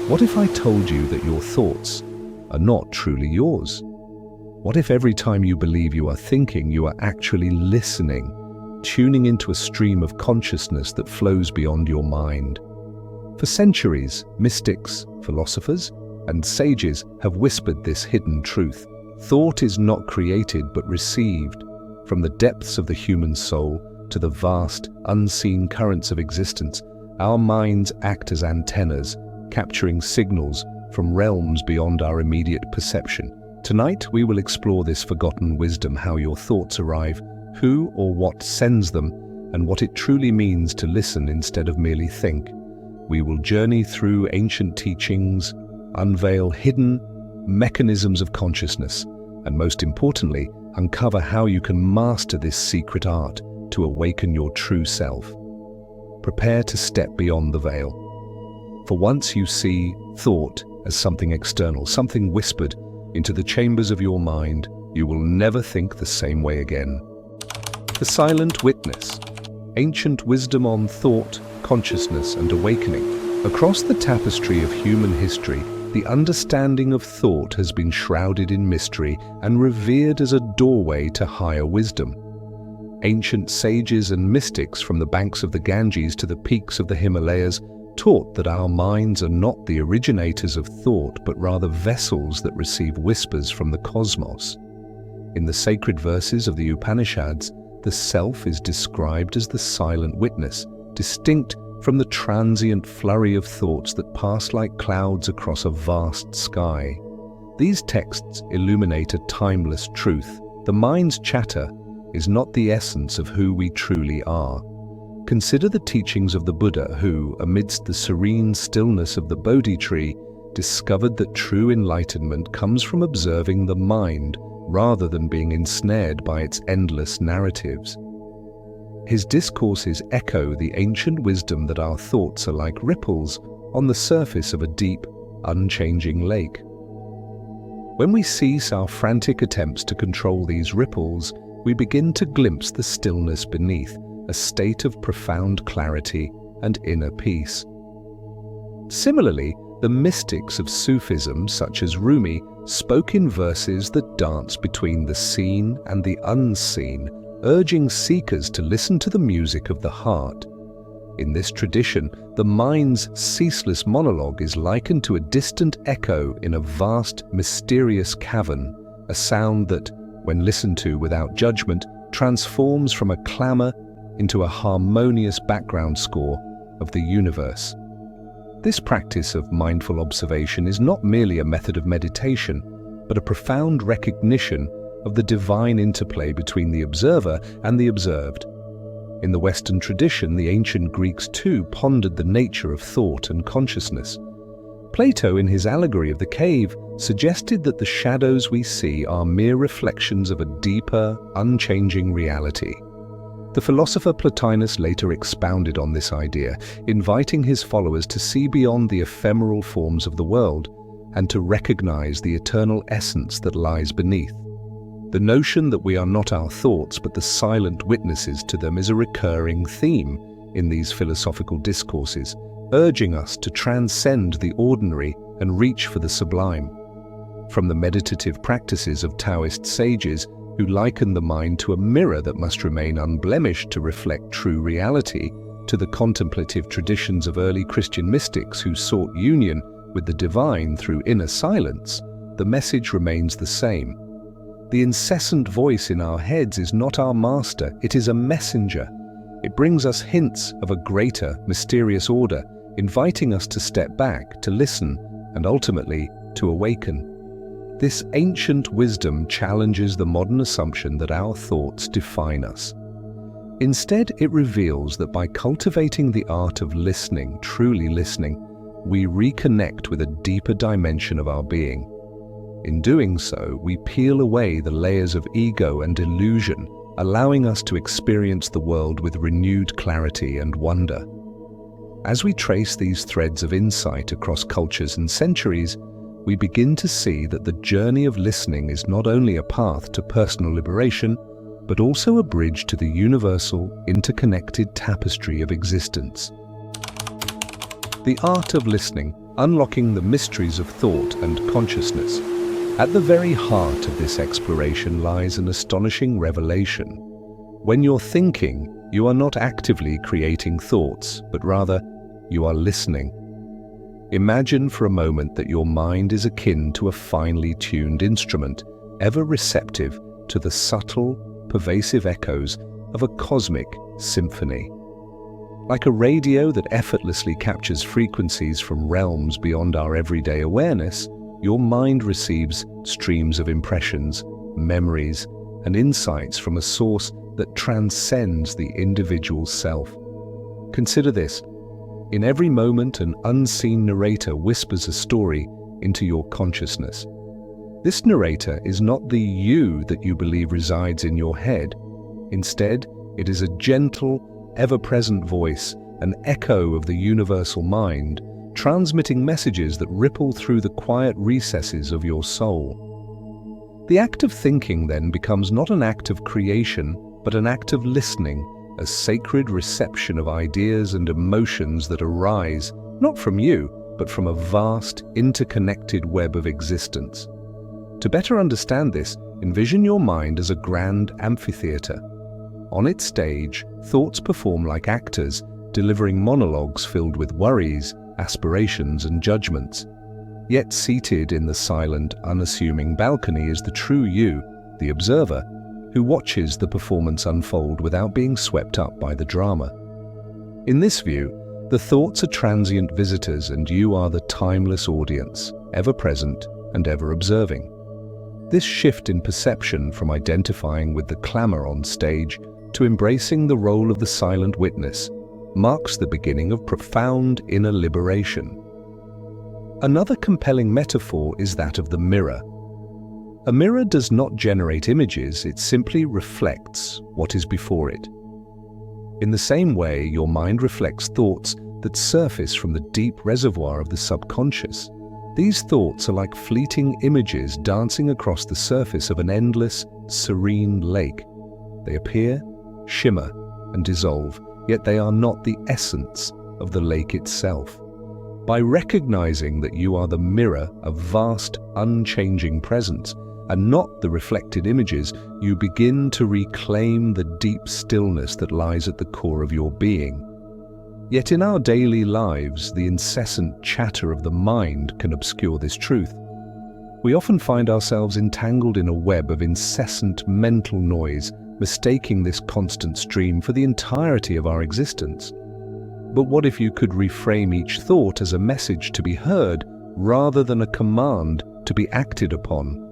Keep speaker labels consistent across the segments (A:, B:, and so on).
A: What if I told you that your thoughts are not truly yours? What if every time you believe you are thinking, you are actually listening, tuning into a stream of consciousness that flows beyond your mind? For centuries, mystics, philosophers, and sages have whispered this hidden truth. Thought is not created but received. From the depths of the human soul to the vast, unseen currents of existence, our minds act as antennas, capturing signals from realms beyond our immediate perception. Tonight, we will explore this forgotten wisdom, how your thoughts arrive, who or what sends them, and what it truly means to listen instead of merely think. We will journey through ancient teachings, unveil hidden mechanisms of consciousness, and most importantly, uncover how you can master this secret art to awaken your true self. Prepare to step beyond the veil. For once you see thought as something external, something whispered into the chambers of your mind, you will never think the same way again. The Silent Witness. Ancient wisdom on thought, consciousness, and awakening. Across the tapestry of human history, the understanding of thought has been shrouded in mystery and revered as a doorway to higher wisdom. Ancient sages and mystics, from the banks of the Ganges to the peaks of the Himalayas, taught that our minds are not the originators of thought, but rather vessels that receive whispers from the cosmos. In the sacred verses of the Upanishads, the self is described as the silent witness, distinct from the transient flurry of thoughts that pass like clouds across a vast sky. These texts illuminate a timeless truth. The mind's chatter is not the essence of who we truly are. Consider the teachings of the Buddha, who, amidst the serene stillness of the Bodhi tree, discovered that true enlightenment comes from observing the mind rather than being ensnared by its endless narratives. His discourses echo the ancient wisdom that our thoughts are like ripples on the surface of a deep, unchanging lake. When we cease our frantic attempts to control these ripples, we begin to glimpse the stillness beneath, a state of profound clarity and inner peace. Similarly, the mystics of Sufism, such as Rumi, spoke in verses that dance between the seen and the unseen, urging seekers to listen to the music of the heart. In this tradition, the mind's ceaseless monologue is likened to a distant echo in a vast, mysterious cavern, a sound that, when listened to without judgment, transforms from a clamor into a harmonious background score of the universe. This practice of mindful observation is not merely a method of meditation, but a profound recognition of the divine interplay between the observer and the observed. In the Western tradition, the ancient Greeks too pondered the nature of thought and consciousness. Plato, in his allegory of the cave, suggested that the shadows we see are mere reflections of a deeper, unchanging reality. The philosopher Plotinus later expounded on this idea, inviting his followers to see beyond the ephemeral forms of the world and to recognize the eternal essence that lies beneath. The notion that we are not our thoughts but the silent witnesses to them is a recurring theme in these philosophical discourses, urging us to transcend the ordinary and reach for the sublime. From the meditative practices of Taoist sages, who liken the mind to a mirror that must remain unblemished to reflect true reality, to the contemplative traditions of early Christian mystics who sought union with the divine through inner silence, the message remains the same. The incessant voice in our heads is not our master, it is a messenger. It brings us hints of a greater, mysterious order, inviting us to step back, to listen, and ultimately to awaken. This ancient wisdom challenges the modern assumption that our thoughts define us. Instead, it reveals that by cultivating the art of listening, truly listening, we reconnect with a deeper dimension of our being. In doing so, we peel away the layers of ego and illusion, allowing us to experience the world with renewed clarity and wonder. As we trace these threads of insight across cultures and centuries, we begin to see that the journey of listening is not only a path to personal liberation, but also a bridge to the universal, interconnected tapestry of existence. The art of listening. unlocking the mysteries of thought and consciousness. At the very heart of this exploration lies an astonishing revelation. When you're thinking, you are not actively creating thoughts, but rather, you are listening. Imagine for a moment that your mind is akin to a finely tuned instrument, ever receptive to the subtle, pervasive echoes of a cosmic symphony. Like a radio that effortlessly captures frequencies from realms beyond our everyday awareness, your mind receives streams of impressions, memories, and insights from a source that transcends the individual self. Consider this. In every moment, an unseen narrator whispers a story into your consciousness. This narrator is not the you that you believe resides in your head. Instead, it is a gentle, ever-present voice, an echo of the universal mind, transmitting messages that ripple through the quiet recesses of your soul. The act of thinking then becomes not an act of creation, but an act of listening, a sacred reception of ideas and emotions that arise, not from you, but from a vast, interconnected web of existence. To better understand this, envision your mind as a grand amphitheater. On its stage, thoughts perform like actors, delivering monologues filled with worries, aspirations, and judgments. Yet seated in the silent, unassuming balcony is the true you, the observer, who watches the performance unfold without being swept up by the drama. In this view, the thoughts are transient visitors and you are the timeless audience, ever present and ever observing. This shift in perception from identifying with the clamor on stage to embracing the role of the silent witness marks the beginning of profound inner liberation. Another compelling metaphor is that of the mirror. A mirror does not generate images, it simply reflects what is before it. In the same way, your mind reflects thoughts that surface from the deep reservoir of the subconscious. These thoughts are like fleeting images dancing across the surface of an endless, serene lake. They appear, shimmer, and dissolve, yet they are not the essence of the lake itself. By recognizing that you are the mirror of vast, unchanging presence, and not the reflected images, you begin to reclaim the deep stillness that lies at the core of your being. Yet in our daily lives, the incessant chatter of the mind can obscure this truth. We often find ourselves entangled in a web of incessant mental noise, mistaking this constant stream for the entirety of our existence. But what if you could reframe each thought as a message to be heard rather than a command to be acted upon?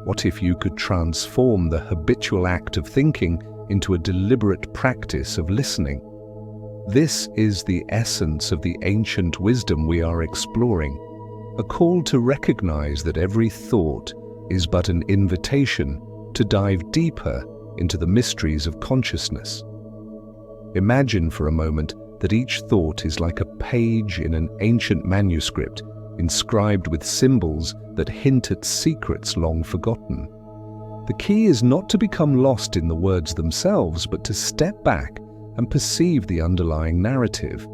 A: What if you could transform the habitual act of thinking into a deliberate practice of listening? This is the essence of the ancient wisdom we are exploring, a call to recognize that every thought is but an invitation to dive deeper into the mysteries of consciousness. Imagine for a moment that each thought is like a page in an ancient manuscript, inscribed with symbols that hint at secrets long forgotten. The key is not to become lost in the words themselves, but to step back and perceive the underlying narrative.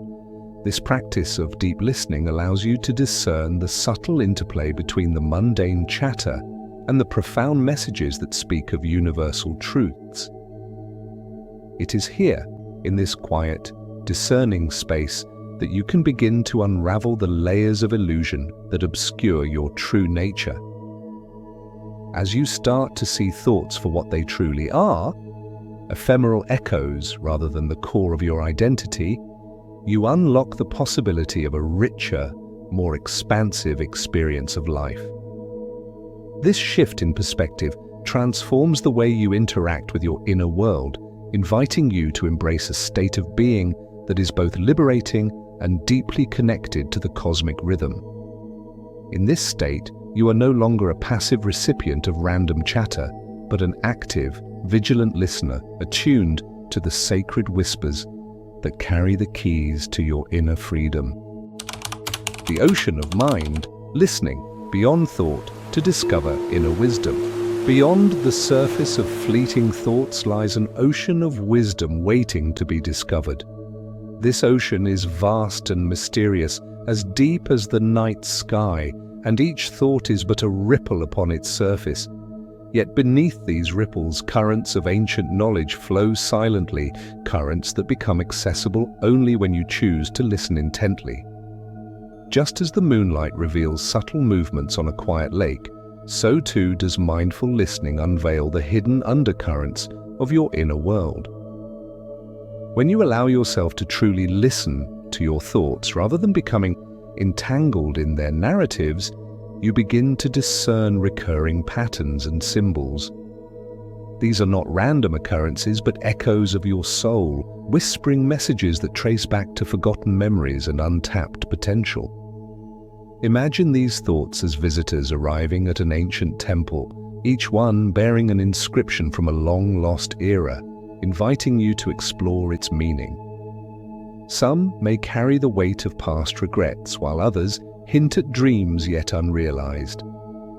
A: This practice of deep listening allows you to discern the subtle interplay between the mundane chatter and the profound messages that speak of universal truths. It is here, in this quiet, discerning space, that you can begin to unravel the layers of illusion that obscure your true nature. As you start to see thoughts for what they truly are, ephemeral echoes rather than the core of your identity, you unlock the possibility of a richer, more expansive experience of life. This shift in perspective transforms the way you interact with your inner world, inviting you to embrace a state of being that is both liberating and deeply connected to the cosmic rhythm. In this state, you are no longer a passive recipient of random chatter, but an active, vigilant listener attuned to the sacred whispers that carry the keys to your inner freedom. The ocean of mind, listening beyond thought to discover inner wisdom. Beyond the surface of fleeting thoughts lies an ocean of wisdom waiting to be discovered. This ocean is vast and mysterious, as deep as the night sky, and each thought is but a ripple upon its surface. Yet beneath these ripples, currents of ancient knowledge flow silently, currents that become accessible only when you choose to listen intently. Just as the moonlight reveals subtle movements on a quiet lake, so too does mindful listening unveil the hidden undercurrents of your inner world. When you allow yourself to truly listen to your thoughts rather than becoming entangled in their narratives, you begin to discern recurring patterns and symbols. These are not random occurrences, but echoes of your soul, whispering messages that trace back to forgotten memories and untapped potential. Imagine these thoughts as visitors arriving at an ancient temple, each one bearing an inscription from a long-lost era, inviting you to explore its meaning. Some may carry the weight of past regrets, while others hint at dreams yet unrealized.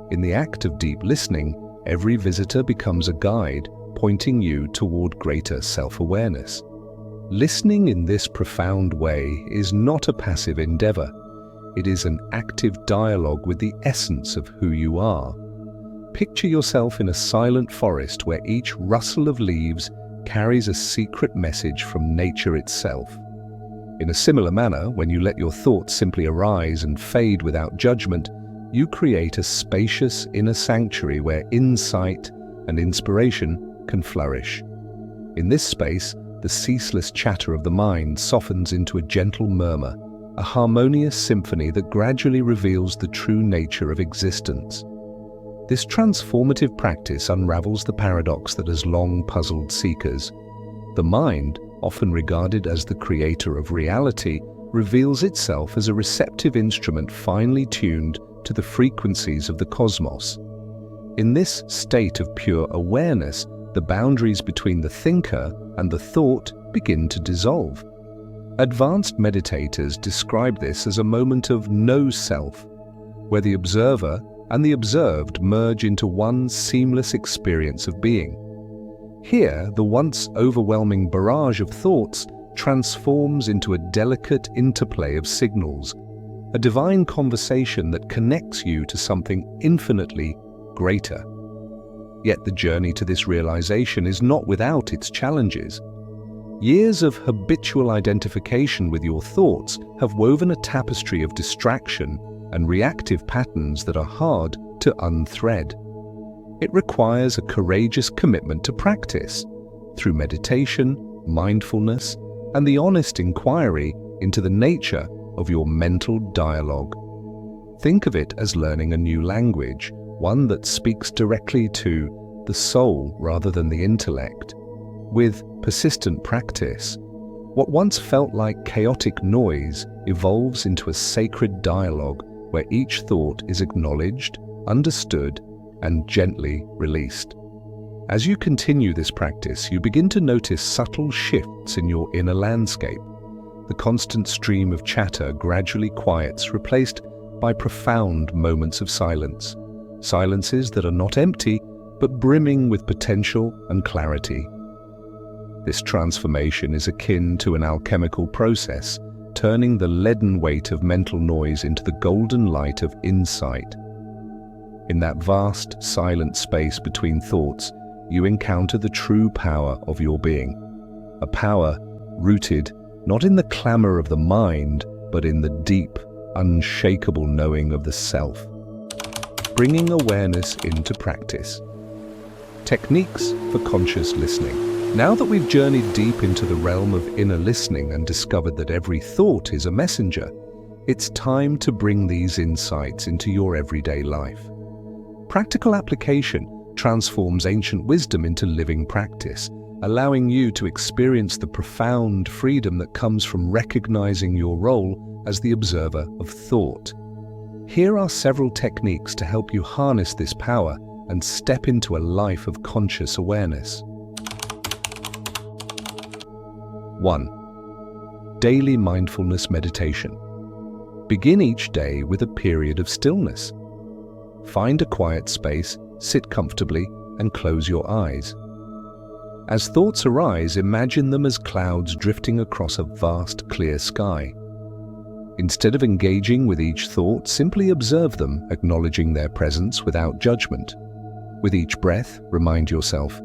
A: In the act of deep listening, every visitor becomes a guide, pointing you toward greater self-awareness. Listening in this profound way is not a passive endeavor. It is an active dialogue with the essence of who you are. Picture yourself in a silent forest where each rustle of leaves carries a secret message from nature itself. In a similar manner, when you let your thoughts simply arise and fade without judgment, you create a spacious inner sanctuary where insight and inspiration can flourish. In this space, the ceaseless chatter of the mind softens into a gentle murmur, a harmonious symphony that gradually reveals the true nature of existence. This transformative practice unravels the paradox that has long puzzled seekers. The mind, often regarded as the creator of reality, reveals itself as a receptive instrument finely tuned to the frequencies of the cosmos. In this state of pure awareness, the boundaries between the thinker and the thought begin to dissolve. Advanced meditators describe this as a moment of no-self, where the observer and the observed merge into one seamless experience of being. Here, the once overwhelming barrage of thoughts transforms into a delicate interplay of signals, a divine conversation that connects you to something infinitely greater. Yet the journey to this realization is not without its challenges. Years of habitual identification with your thoughts have woven a tapestry of distraction and reactive patterns that are hard to unthread. It requires a courageous commitment to practice, through meditation, mindfulness, and the honest inquiry into the nature of your mental dialogue. Think of it as learning a new language, one that speaks directly to the soul rather than the intellect. With persistent practice, what once felt like chaotic noise evolves into a sacred dialogue where each thought is acknowledged, understood, and gently released. As you continue this practice, you begin to notice subtle shifts in your inner landscape. The constant stream of chatter gradually quiets, replaced by profound moments of silence. Silences that are not empty, but brimming with potential and clarity. This transformation is akin to an alchemical process, turning the leaden weight of mental noise into the golden light of insight. In that vast, silent space between thoughts, you encounter the true power of your being. A power rooted not in the clamor of the mind, but in the deep, unshakable knowing of the self. Bringing awareness into practice. Techniques for conscious listening. Now that we've journeyed deep into the realm of inner listening and discovered that every thought is a messenger, it's time to bring these insights into your everyday life. Practical application transforms ancient wisdom into living practice, allowing you to experience the profound freedom that comes from recognizing your role as the observer of thought. Here are several techniques to help you harness this power and step into a life of conscious awareness. 1. Daily mindfulness meditation. Begin each day with a period of stillness. Find a quiet space, sit comfortably, and close your eyes. As thoughts arise, imagine them as clouds drifting across a vast, clear sky. Instead of engaging with each thought, simply observe them, acknowledging their presence without judgment. With each breath, remind yourself,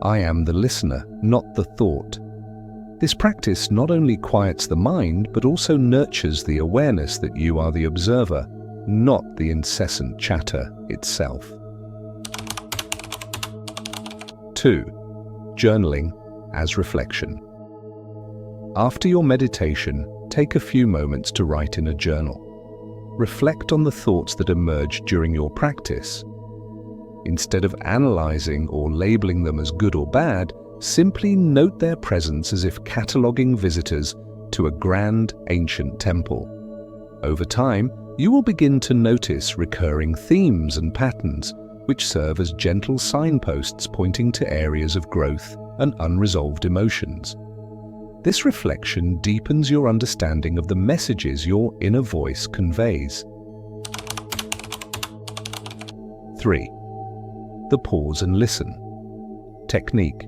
A: I am the listener, not the thought. This practice not only quiets the mind, but also nurtures the awareness that you are the observer, not the incessant chatter itself. 2. Journaling as reflection. After your meditation, take a few moments to write in a journal. Reflect on the thoughts that emerged during your practice. Instead of analyzing or labeling them as good or bad, simply note their presence as if cataloging visitors to a grand ancient temple. Over time, you will begin to notice recurring themes and patterns, which serve as gentle signposts pointing to areas of growth and unresolved emotions. This reflection deepens your understanding of the messages your inner voice conveys. 3. The pause and listen technique.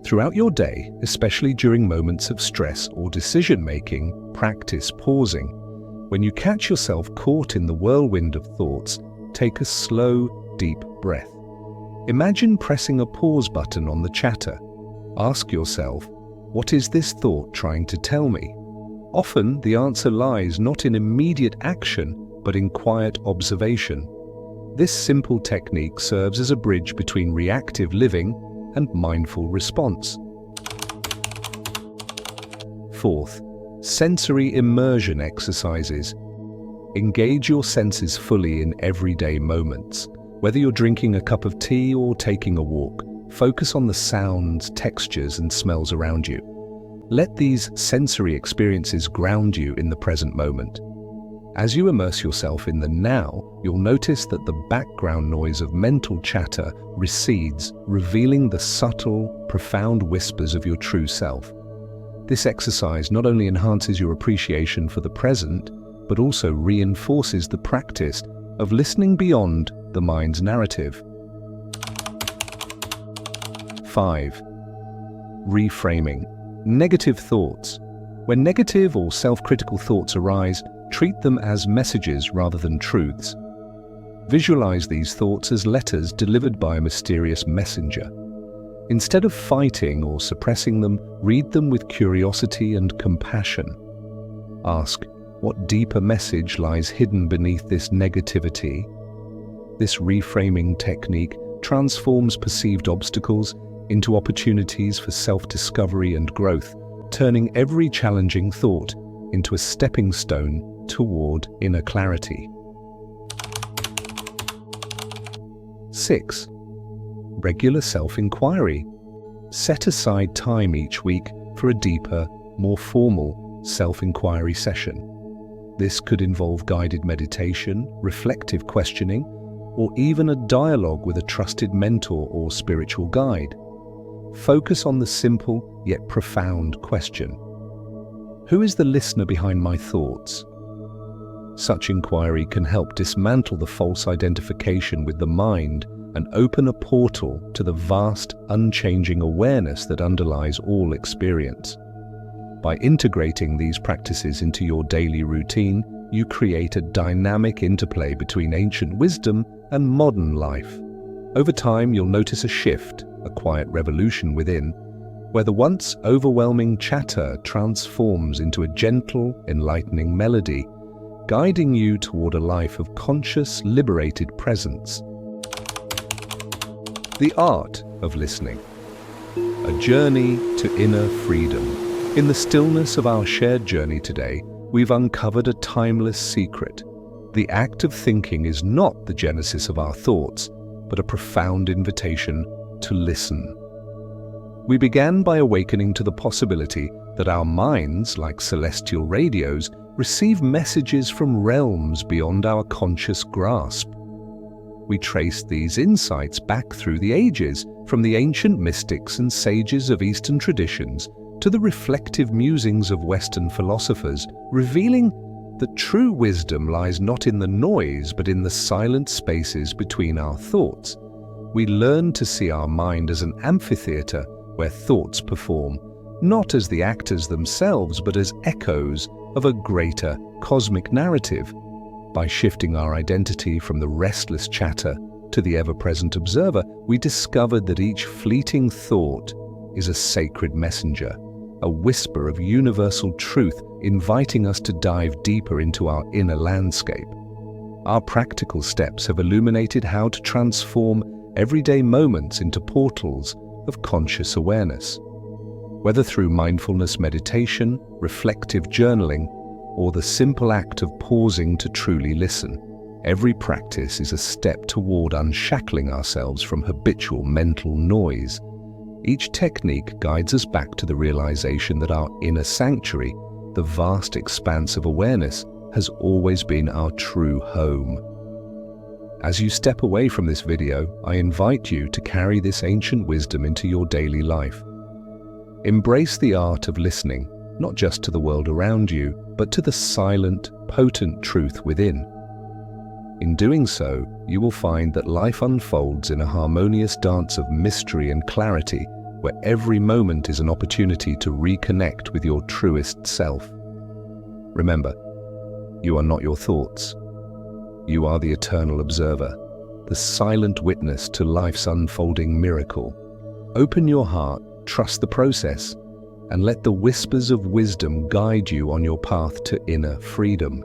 A: Throughout your day, especially during moments of stress or decision-making, practice pausing. When you catch yourself caught in the whirlwind of thoughts, take a slow, deep breath. Imagine pressing a pause button on the chatter. Ask yourself, what is this thought trying to tell me? Often, the answer lies not in immediate action, but in quiet observation. This simple technique serves as a bridge between reactive living and mindful response. 4th, sensory immersion exercises. Engage your senses fully in everyday moments. Whether you're drinking a cup of tea or taking a walk, focus on the sounds, textures, and smells around you. Let these sensory experiences ground you in the present moment. As you immerse yourself in the now, you'll notice that the background noise of mental chatter recedes, revealing the subtle, profound whispers of your true self. This exercise not only enhances your appreciation for the present, but also reinforces the practice of listening beyond the mind's narrative. 5. Reframing. Negative thoughts. When negative or self-critical thoughts arise, treat them as messages rather than truths. Visualize these thoughts as letters delivered by a mysterious messenger. Instead of fighting or suppressing them, read them with curiosity and compassion. Ask, what deeper message lies hidden beneath this negativity? This reframing technique transforms perceived obstacles into opportunities for self-discovery and growth, turning every challenging thought into a stepping stone toward inner clarity. 6. Regular self-inquiry. Set aside time each week for a deeper, more formal self-inquiry session. This could involve guided meditation, reflective questioning, or even a dialogue with a trusted mentor or spiritual guide. Focus on the simple yet profound question: who is the listener behind my thoughts? Such inquiry can help dismantle the false identification with the mind and open a portal to the vast, unchanging awareness that underlies all experience. By integrating these practices into your daily routine, you create a dynamic interplay between ancient wisdom and modern life. Over time, you'll notice a shift, a quiet revolution within, where the once overwhelming chatter transforms into a gentle, enlightening melody, guiding you toward a life of conscious, liberated presence. The art of listening. A journey to inner freedom. In the stillness of our shared journey today, we've uncovered a timeless secret. The act of thinking is not the genesis of our thoughts, but a profound invitation to listen. We began by awakening to the possibility that our minds, like celestial radios, receive messages from realms beyond our conscious grasp. We traced these insights back through the ages, from the ancient mystics and sages of Eastern traditions to the reflective musings of Western philosophers, revealing that true wisdom lies not in the noise but in the silent spaces between our thoughts. We learn to see our mind as an amphitheater where thoughts perform, not as the actors themselves but as echoes of a greater cosmic narrative. By shifting our identity from the restless chatter to the ever-present observer, we discovered that each fleeting thought is a sacred messenger, a whisper of universal truth inviting us to dive deeper into our inner landscape. Our practical steps have illuminated how to transform everyday moments into portals of conscious awareness. Whether through mindfulness meditation, reflective journaling, or the simple act of pausing to truly listen, every practice is a step toward unshackling ourselves from habitual mental noise. Each technique guides us back to the realization that our inner sanctuary, the vast expanse of awareness, has always been our true home. As you step away from this video, I invite you to carry this ancient wisdom into your daily life. Embrace the art of listening, not just to the world around you, but to the silent, potent truth within. In doing so, you will find that life unfolds in a harmonious dance of mystery and clarity, where every moment is an opportunity to reconnect with your truest self. Remember, you are not your thoughts. You are the eternal observer, the silent witness to life's unfolding miracle. Open your heart, trust the process, and let the whispers of wisdom guide you on your path to inner freedom.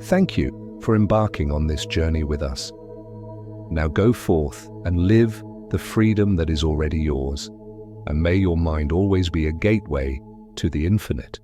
A: Thank you for embarking on this journey with us. Now go forth and live the freedom that is already yours, and may your mind always be a gateway to the infinite.